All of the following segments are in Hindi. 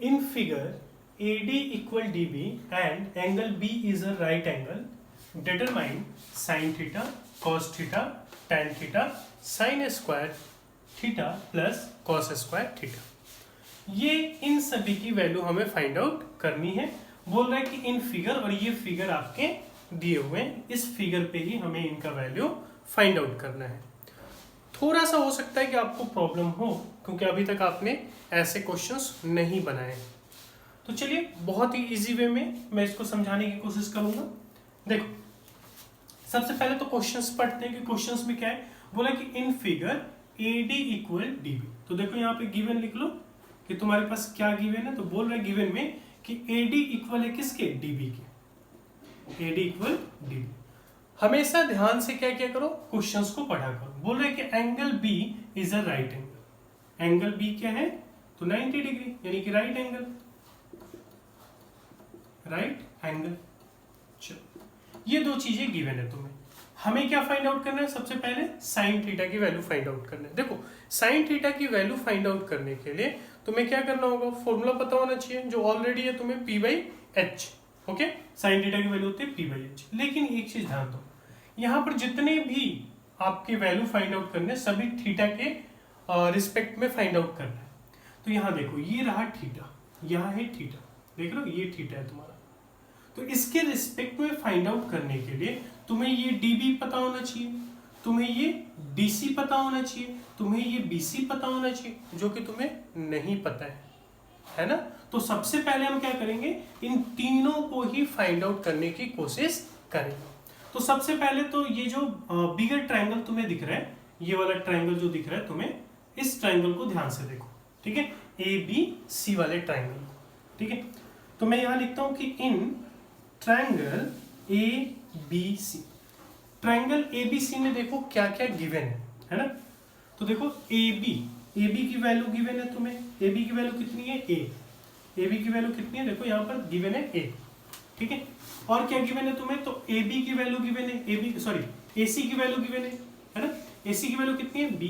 In figure, AD equal DB and angle B is a right angle. Determine sin theta, cos theta, tan theta, sin square theta plus cos square theta. ये इन सभी की वैल्यू हमें फाइंड आउट करनी है. बोल रहा है कि इन फिगर, और ये फिगर आपके दिए हुए हैं, इस फिगर पे ही हमें इनका वैल्यू फाइंड आउट करना है. थोड़ा सा हो सकता है कि आपको प्रॉब्लम हो, क्योंकि अभी तक आपने ऐसे क्वेश्चंस नहीं बनाए. तो चलिए बहुत ही इजी वे में मैं इसको समझाने की कोशिश करूंगा. देखो, सबसे पहले तो क्वेश्चंस पढ़ते हैं कि क्वेश्चंस में क्या है. बोला कि in figure AD equal DB. तो देखो यहाँ पे गिवन लिख लो कि तुम्हारे पास क्या गिवन है. तो बोल रहा है गिवन में कि AD इक्वल है किसके, DB के. AD equal DB. हमेशा ध्यान से क्या क्या करो, क्वेश्चंस को पढ़ा करो. बोल रहे कि angle B is a right angle. Angle B क्या है, तो 90 डिग्री, यानी कि राइट एंगल. Right angle. चलो, ये दो चीजें गिवन है तुम्हें. हमें क्या फाइंड आउट करना है, सबसे पहले साइन थीटा की वैल्यू फाइंड आउट करना है. देखो, साइन थीटा की वैल्यू फाइंड आउट करने के लिए तुम्हें क्या करना होगा, फॉर्मूला पता होना चाहिए जो ऑलरेडी है तुम्हें, P/H. ओके, साइन थीटा की वैल्यू होती है P/H. लेकिन एक चीज ध्यान दो, यहाँ पर जितने भी आपके वैल्यू फाइंड आउट करने, सभी थीटा के रिस्पेक्ट में फाइंड आउट करना है. तो यहाँ देखो, ये रहा थीटा, यहाँ है थीटा, देख लो ये थीटा है तुम्हारा. तो इसके रिस्पेक्ट में फाइंड आउट करने के लिए तुम्हें ये DB पता होना चाहिए, तुम्हें ये DC पता होना चाहिए, तुम्हें ये BC पता होना चाहिए, जो कि तुम्हें नहीं पता है ना. तो सबसे पहले हम क्या करेंगे, इन तीनों को ही फाइंड आउट करने की कोशिश करेंगे. तो सबसे पहले तो ये जो बिगर ट्रायंगल तुम्हें दिख रहा है, ये वाला ट्रायंगल जो दिख रहा है तुम्हें, इस ट्रायंगल को ध्यान से देखो. ठीक है, ABC वाले ट्रायंगल. ठीक है, तो मैं यहां लिखता हूं कि in triangle ABC, triangle ABC में देखो क्या क्या गिवन है ना. तो देखो AB की वैल्यू गिवन है तुम्हें. AB की वैल्यू कितनी है, A. AB की वैल्यू कितनी है, देखो यहाँ पर गिवन है A. ठीक है, और क्या गिवन है तुम्हें, तो AB की वैल्यू गिवन है, AC की वैल्यू गिवन है ना. AC की वैल्यू कितनी है, B.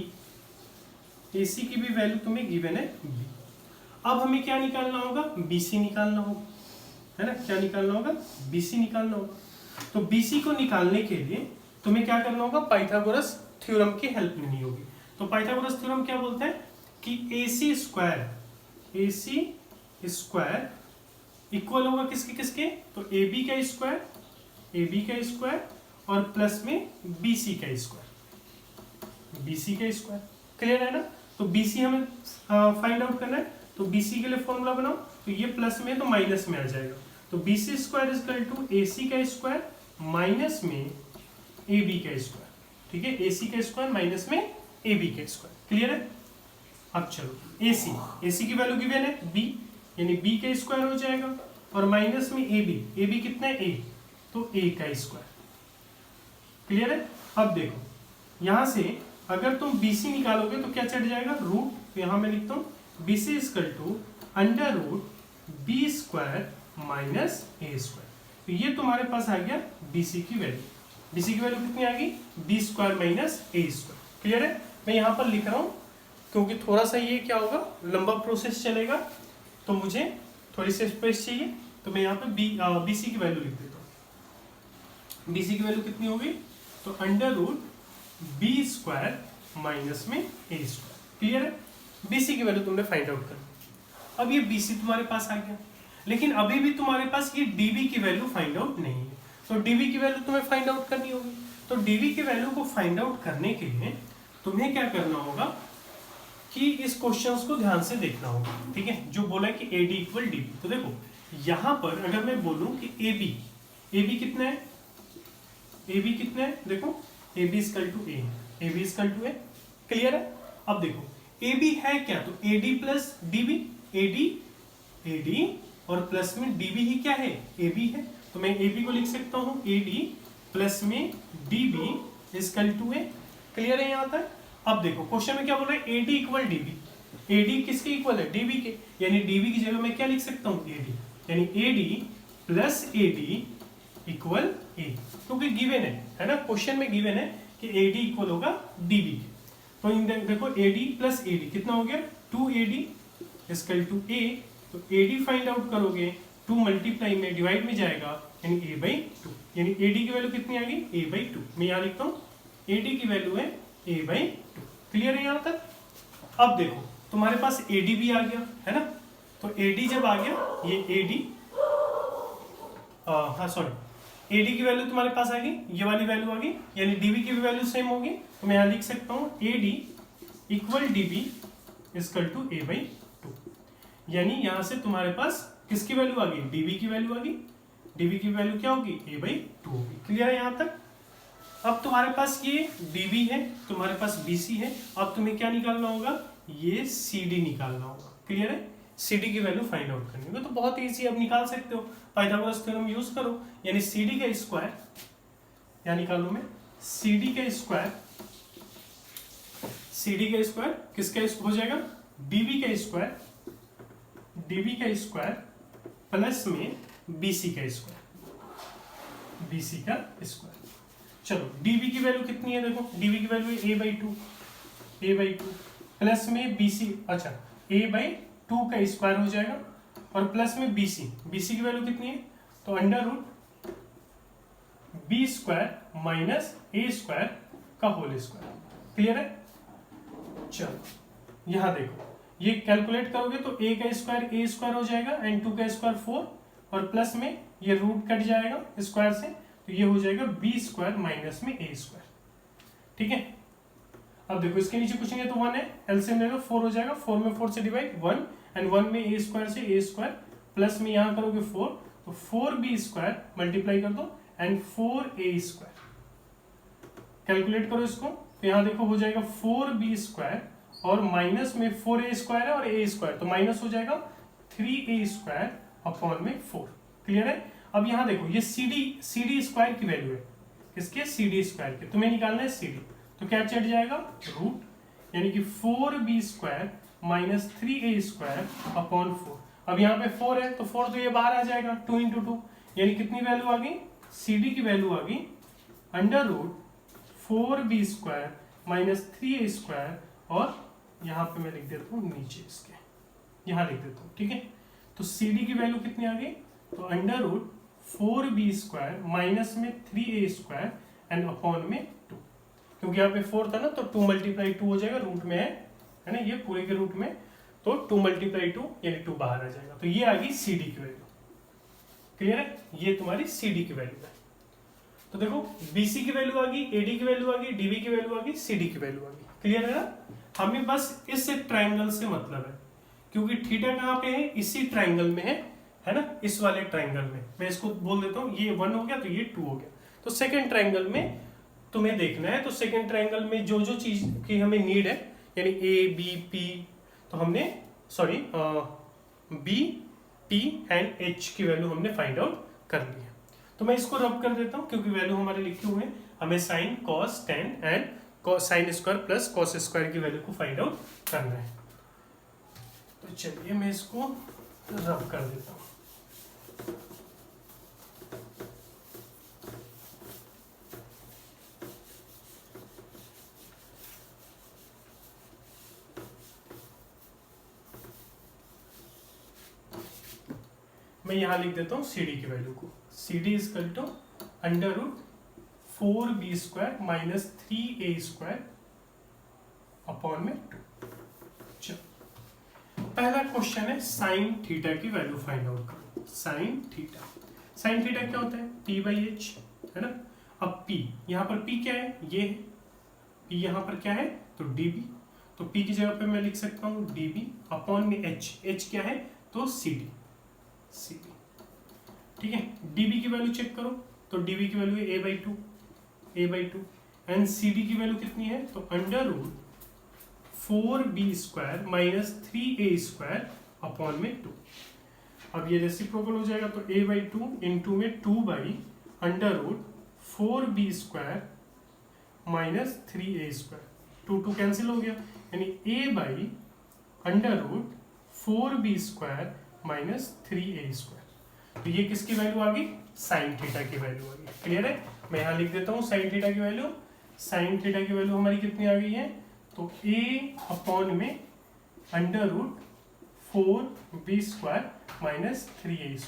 AC की भी वैल्यू तुम्हें गिवन है B. अब हमें क्या निकालना होगा, BC निकालना होगा, है ना. क्या निकालना होगा, BC निकालना होगा. तो BC को निकालने के लिए तुम्हें क्या करना होगा, पाइथागोरस थ्योरम की हेल्प लेनी होगी. तो पाइथागोरस थ्योरम क्या बोलते हैं कि AC स्क्वायर इक्वल होगा किसके किसके, तो AB का स्क्वायर और प्लस में BC का स्क्वायर. क्लियर है ना. तो BC हमें फाइंड आउट करना है. तो BC के लिए फॉर्मूला बनाओ. तो ये प्लस में तो माइनस में आ जाएगा. तो BC square equal to AC का स्क्वायर माइनस में AB का स्क्वायर. ठीक है, AC का स्क्वायर माइनस में AB का स्क्वायर. क्लियर है. अब चलो AC की वैल्यू गिवन है B, यानी B का स्क्वायर हो जाएगा, और माइनस में AB कितना है, A, तो A का स्क्वायर. क्लियर है. अब देखो, यहां से अगर तुम BC निकालोगे तो क्या चढ़ जाएगा, रूट. तो यहां मैं लिखता हूं BC equal to under root B square minus A square. तो ये तुम्हारे पास आ गया BC की वैल्यू. BC की वैल्यू कितनी आ गई, B square minus A square. Clear है. मैं यहाँ पर लिख रहा हूँ क्योंकि थोड़ा सा ये क्या होगा, लंबा प्रोसेस चलेगा, तो मुझे थोड़ी सी स्पेस चाहिए. तो मैं यहाँ पे BC की वैल्यू लिख देता हूँ. BC की वैल्यू कितनी होगी, तो under root B square minus में A स्क्वायर. क्लियर है. BC की वैल्यू तुमने फाइंड आउट कर. अब ये BC तुम्हारे पास आ गया, लेकिन अभी भी तुम्हारे पास ये DB की वैल्यू फाइंड आउट नहीं है. तो DB की वैल्यू तुम्हें फाइंड आउट करनी होगी. तो DB की वैल्यू को फाइंड आउट करने के लिए तुम्हें क्या करना होगा कि इस क्वेश्चंस को ध्यान से देखना होगा. ठीक है, जो बोला है कि AD इक्वल DB. तो देखो यहां पर अगर मैं बोलूं कि AB कितना है, देखो AB equal to A. Clear है. अब देखो AB है क्या, तो AD प्लस DB. AD और प्लस में DB ही क्या है, AB है. तो मैं AB को लिख सकता हूं AD प्लस में DB equal to A. Clear है यहाँ तक. अब देखो क्वेश्चन में क्या बोल रहा है, AD इक्वल DB. AD किसके इक्वल है, DB के, यानी DB की जगह मैं क्या लिख सकता हूँ, AD, यानी AD plus AD equal A. क्योंकि गिवन है ना, क्वेश्चन में गिवन है कि AD इक्वल होगा DB के. तो देखो AD प्लस AD कितना हो गया, 2AD इक्वल टू A तो AD फाइंड आउट करोगे 2 मल्टीप्लाई में डिवाइड में जाएगा यानी a/2, यानी AD की वैल्यू कितनी आ गई a/2। मैं यहाँ लिखता हूँ AD की वैल्यू है a/2। क्लियर है यहाँ तक? अब देखो तुम्हारे पास AD भी आ गया है ना, तो AD जब आ गया ये AD हाँ सॉरी AD की वैल्यू तुम्हारे पास आ गई, ये वाली वैल्यू आ गई, यानी DB की भी वैल्यू सेम होगी। तो मैं यहाँ लिख सकता हूँ AD equal DB equal to a/2, यानी यहाँ से तुम्हारे पास किसकी वैल्यू आ गई DB की वैल्यू आ गई, DB की वैल्यू क्या होगी a/2 होगी। क्लियर है यहाँ तक? अब तुम्हारे पास ये DB है, तुम्हारे पास BC है, अब तुम्हें क्या निकालना होगा ये CD निकालना होगा। क्लियर है? CD की वैल्यू फाइंड आउट करनी होगी। तो बहुत ईजी, अब निकाल सकते हो, पाइथागोरस थ्योरम यूज करो, यानी CD का स्क्वायर, या निकालू मैं CD का स्क्वायर, CD का स्क्वायर किसका हो जाएगा DB का स्क्वायर, DB का स्क्वायर प्लस में BC का स्क्वायर, BC का स्क्वायर। चलो DB की वैल्यू कितनी है, देखो DB की वैल्यू a/2 प्लस में BC, अच्छा a/2 का स्क्वायर हो जाएगा और प्लस में BC की वैल्यू कितनी है, तो under root B square minus a square का होल स्क्वायर। क्लियर है? चलो यहाँ देखो ये कैलकुलेट करोगे तो a का स्क्वायर a स्क्वायर हो जाएगा एंड 2 का स्क्वायर 4 और प्लस में ये रूट कट जाएगा स्क्वायर से, तो ये हो जाएगा b स्क्वायर माइनस में a स्क्वायर। ठीक है, अब देखो इसके नीचे कुछ नहीं है तो 1 है, एलसीएम ले लो 4 हो जाएगा, 4 में 4 से डिवाइड 1 एंड 1 में a स्क्वायर से a स्क्वायर प्लस में यहाँ करोगे 4 तो 4b स्क्वायर मल्टीप्लाई कर दो एंड 4a स्क्वायर। कैलकुलेट करो इसको तो यहाँ देखो हो जाएगा 4b स्क्वायर और माइनस में 4a स्क्वायर है और a स्क्वायर तो माइनस हो जाएगा 3a स्क्वायर अपॉन में 4। क्लियर है? अब यहाँ देखो ये CD स्क्वायर की वैल्यू है, किसके CD स्क्वायर के, तुम्हें निकालना है CD, तो क्या चढ़ जाएगा रूट, यानी कि 4b square minus 3a square upon 4। अब यहाँ पे 4 है तो 4 तो ये बाहर आ जाएगा 2 इंटू 2, यानी कितनी वैल्यू आ गई CD की वैल्यू आ गई under root 4b square minus 3a square और यहाँ पे मैं लिख देता हूँ नीचे इसके, यहाँ लिख देता हूँ। ठीक है, तो CD की वैल्यू कितनी आ गई, तो under root 4b square minus में 3a स्क्वायर एंड अपॉन में 2, क्योंकि यहाँ पे 4 था ना तो 2 मल्टीप्लाई 2 हो जाएगा, रूट में है ना ये पूरे के रूट में, तो 2 मल्टीप्लाई 2 यानी 2 बाहर आ जाएगा, तो ये आ गई CD की वैल्यू। क्लियर है? ये तुम्हारी CD की वैल्यू है। तो देखो BC की वैल्यू आ गई, AD की वैल्यू आ गई, DB की वैल्यू आ गई, CD की वैल्यू आ गई। क्लियर है ना? हमें बस इस ट्रायंगल से मतलब है, क्योंकि थीटा कहाँ पे है, इसी ट्रायंगल में है ना, इस वाले ट्रायंगल में। मैं इसको बोल देता हूँ ये 1 हो गया तो ये 2 हो गया, तो सेकंड ट्रायंगल में तुम्हें देखना है। तो सेकंड ट्रायंगल में जो जो चीज की हमें नीड है, यानी A B P, तो हमने sorry B T and H की वैल्यू हमने फाइंड आउट कर ली है। तो मैं इसको रब कर देता हूँ क्योंकि वैल्यू हमारे लिखे हुए हैं, हमें sine cos tan and sine square plus cos square की वैल्यू को फाइंड आउट करना है। तो चलिए मैं इसको रब कर देता हूँ। मैं यहाँ लिख देता हूँ CD की वैल्यू को, CD equal to under root 4b square minus 3a square upon में 2। चलो पहला क्वेश्चन है साइन थीटा की वैल्यू फाइंड आउट करो। साइन थीटा क्या होता है, p/h है ना। अब p, यहाँ पर p क्या है, ये है p, यहाँ पर क्या है तो db, तो p की जगह पे मैं लिख सकता हूँ db अपॉन में h क्या है तो CD। ठीक है, dB की वैल्यू चेक करो तो dB की वैल्यू है a/2 एंड CD की वैल्यू कितनी है तो under root 4b square minus 3a square upon में 2। अब ये रेसिप्रोकल हो जाएगा तो a/2 इंटू में 2 by under root 4b square minus 3a square, 2 cancel हो गया, यानी a by under root 4b square minus 3a square. तो ये किसकी वैल्यू आ गई, साइन थीटा की वैल्यू आ गई। क्लियर है? मैं यहाँ लिख देता हूँ साइन थीटा की वैल्यू। साइन थीटा की वैल्यू हमारी कितनी आ गई है तो a अपॉन में under root 4b² minus 3a²।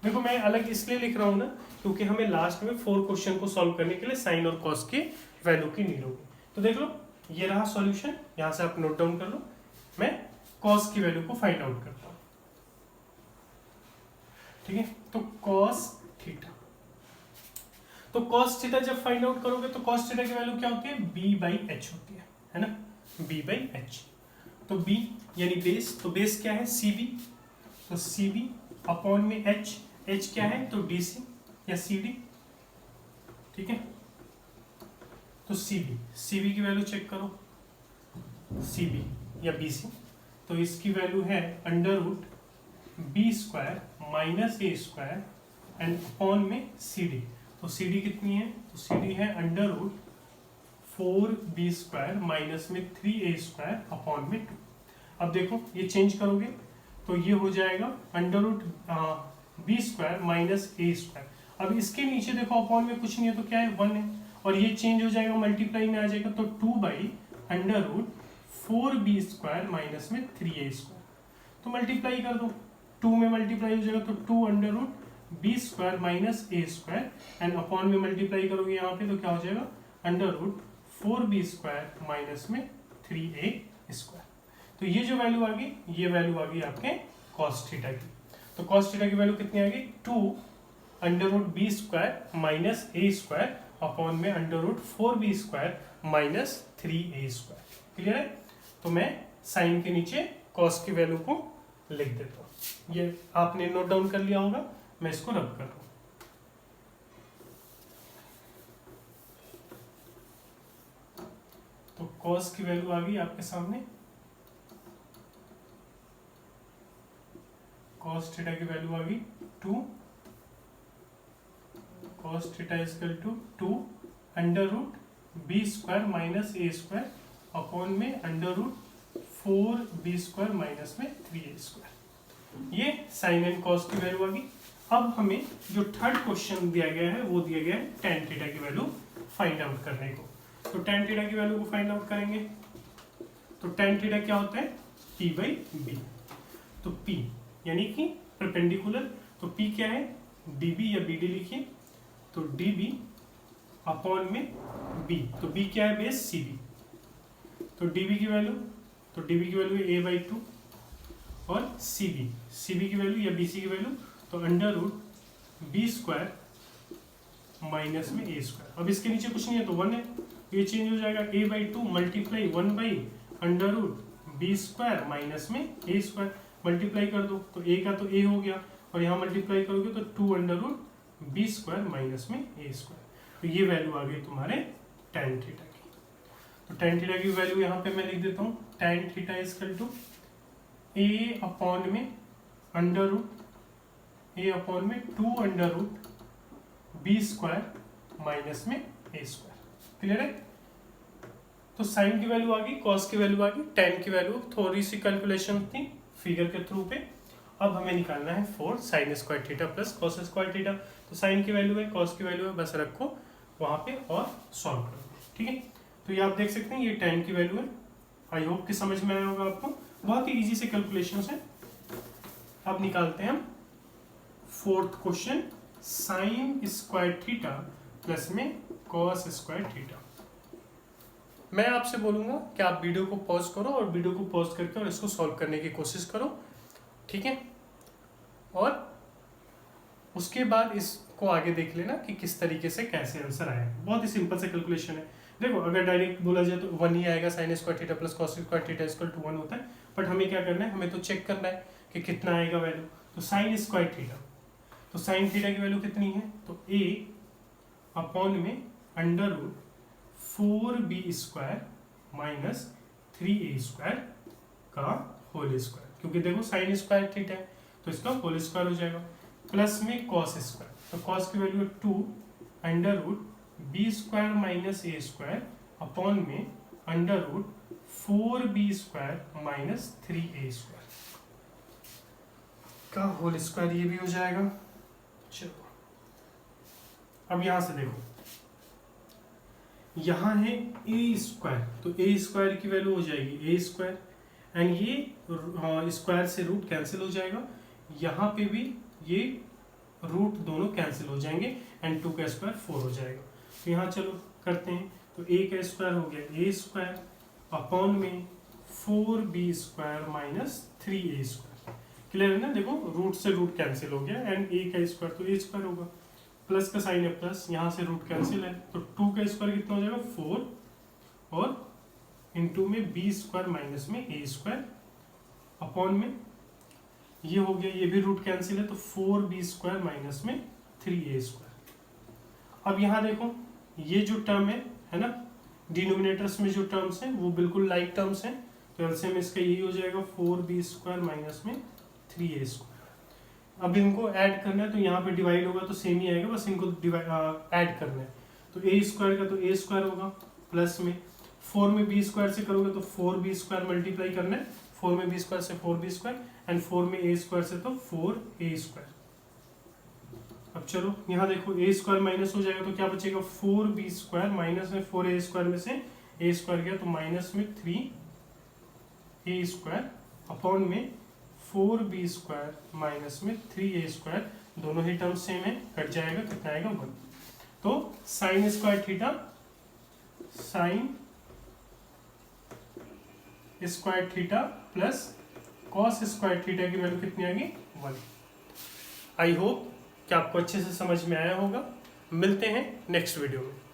देखो मैं अलग इसलिए लिख रहा हूँ ना क्योंकि हमें लास्ट में 4 क्वेश्चन को सॉल्व करने के लिए साइन और कॉस के वैल्यू की नीड होगी। तो देख लो ये रहा सॉल्यूशन, यहाँ से आप नोट डाउन कर लो। मैं कॉस की वैल्यू को फाइंड आउट करता हूँ, ठीक है। तो कॉस थीटा, तो कॉस थीटा जब फाइंड आउट करोगे तो कॉस थीटा की वैल्यू क्या होती है, b/h होती है ना, b/h। तो b यानी बेस, तो बेस क्या है cb, तो cb अपॉन में h, h क्या है तो dc या cd, ठीक है। तो cb की वैल्यू चेक करो, cb या bc, तो इसकी वैल्यू है √b² minus a² and upon में cd। तो cd कितनी है, तो cd है √4b² माइनस में 3a² अपॉन में 2। अब देखो ये चेंज करोगे तो ये हो जाएगा √b² माइनस a²। अब इसके नीचे देखो अपॉन में कुछ नहीं है तो क्या है, 1 है, और ये चेंज हो जाएगा मल्टीप्लाई में आ जाएगा, तो 2/√4b² माइनस में 3a²। तो मल्टीप्लाई कर दो, 2 में मल्टीप्लाई हो जाएगा तो 2√b² minus a² and upon में मल्टीप्लाई करोगे यहाँ पे तो क्या हो जाएगा, √4b² माइनस में 3a²। तो ये जो वैल्यू आ गई, ये वैल्यू आ गई आपके कॉस थीटा की। तो कॉस थीटा की वैल्यू कितनी आ गई, 2√b² माइनस a² अपॉन में √4b² माइनस 3a²। क्लियर है। तो मैं साइन के नीचे कॉस की वैल्यू को लिख देता हूँ, ये आपने नोट डाउन कर लिया होगा, मैं इसको रब कर रहा हूँ। तो कॉस की वैल्यू आ गई आपके सामने, कॉस थीटा की वैल्यू आ गई 2, cos theta equal to 2√b² minus a² upon में √4b² माइनस में 3a²। ये साइन एंड कॉस की वैल्यू आ गई। अब हमें जो थर्ड क्वेश्चन दिया गया है वो दिया गया है tan थीटा की वैल्यू फाइंड आउट करने को। तो tan थीटा की वैल्यू को फाइंड आउट करेंगे तो tan थीटा क्या होता है, p/b। तो p यानी कि परपेंडिकुलर, तो p क्या है, db या bd लिखिए, तो db अपॉन में b, तो b क्या है बेस cb, तो db की वैल्यू है a/2 और cb की वैल्यू या bc की वैल्यू तो √b² माइनस में a²। अब इसके नीचे कुछ नहीं है तो 1 है, ये चेंज हो जाएगा a/2 मल्टीप्लाई 1/√b² माइनस में a²। मल्टीप्लाई कर दो तो a का तो a हो गया और यहाँ मल्टीप्लाई करोगे तो 2√b² माइनस में a²। तो ये वैल्यू आ गई तुम्हारे tan थीटा की। तो tan थीटा की वैल्यू यहाँ पे मैं लिख देता हूँ, tan theta equal to a upon में 2√b² माइनस में a²। क्लियर है। तो साइन की वैल्यू आ गई, कॉस की वैल्यू आ गई, tan की वैल्यू थोड़ी सी कैलकुलेशन थी फिगर के थ्रू पे। अब हमें निकालना है 4 sin² theta plus cos² theta. तो साइन की वैल्यू है, कॉस की वैल्यू है, बस रखो वहाँ पे और सॉल्व करो, ठीक है। तो ये आप देख सकते हैं ये tan की वैल्यू है। आई होप कि समझ में आया होगा आपको, बहुत ही इजी से कैलकुलेशन है। अब निकालते हैं हम fourth question, sin² theta plus में cos² थीटा। मैं आपसे बोलूंगा कि आप वीडियो को पॉज करो और वीडियो को पॉज करके और इसको सॉल्व करने की कोशिश करो, ठीक है। और उसके बाद इसको आगे देख लेना कि किस तरीके से कैसे आंसर आया। बहुत ही सिंपल से कैलकुलेशन है। देखो अगर डायरेक्ट बोला जाए तो 1 ही आएगा, sin² theta plus cos² theta equal to 1 होता है, बट हमें क्या करना है, हमें तो चेक करना है कि कितना आएगा वैल्यू। तो sin² थीटा, तो sin थीटा की वैल्यू कितनी है, तो a अपॉन में √4b² माइनस 3a² का होल स्क्वायर, क्योंकि देखो sin² थीटा है तो इसका होल स्क्वायर हो जाएगा, प्लस में cos²। तो cos की value 2√b² minus a² upon में √4b² माइनस 3a² का होल स्क्वायर, ये भी हो जाएगा। चलो अब यहां से देखो, यहाँ है a², तो a² की वैल्यू हो जाएगी a², एंड ये स्क्वायर से रूट कैंसिल हो जाएगा, यहाँ पे भी ये रूट दोनों कैंसिल हो जाएंगे एंड 2 का स्क्वायर 4 हो जाएगा। तो यहाँ चलो करते हैं, तो a का स्क्वायर हो गया a स्क्वायर अपॉन में 4b square minus 3a square. Clear है ना, देखो रूट से रूट कैंसिल हो गया एंड a का स्क्वायर तो a स्क्वायर होगा, प्लस का साइन है प्लस, यहाँ से रूट कैंसिल है तो 2 का स्क्वायर कितना हो जाएगा 4 और इनटू में b स्क्वायर माइनस में a स्क्वायर अपॉन में ये हो गया, ये भी रूट कैंसिल है तो 4b स्क्वायर माइनस में 3a स्क्वायर। अब यहाँ देखो ये जो टर्म है ना, डिनोमिनेटर्स में जो टर्म्स हैं वो बिल्कुल लाइक टर्म्स हैं, तो एलसीएम इसका यही हो जाएगा 4b स्क्वायर माइनस में 3a स्क्वायर। अब इनको ऐड करना है तो यहाँ पे डिवाइड होगा तो सेम ही आएगा, बस इनको ऐड करना है। तो a स्क्वायर का तो a स्क्वायर होगा प्लस में 4 में b स्क्वायर से करोगे तो 4b स्क्वायर मल्टीप्लाई करना है, 4 में b स्क्वायर से 4b स्क्वायर एंड 4 में a स्क्वायर से तो 4a स्क्वायर। अब चलो यहाँ देखो a स्क्वायर माइनस हो जाएगा तो क्या बचेगा 4b स्क्वायर माइनस में 4a स्क्वायर में से a स्क्वायर गया तो माइनस में 3a स्क्वायर अपॉन में 4b स्क्वायर माइनस में 3a स्क्वायर, दोनों ही टर्म सेम है, कट जाएगा, कितना आएगा 1। तो sine square theta, sine square theta plus cos square theta की वैल्यू कितनी आ गई 1। आई होप कि आपको अच्छे से समझ में आया होगा। मिलते हैं नेक्स्ट वीडियो में।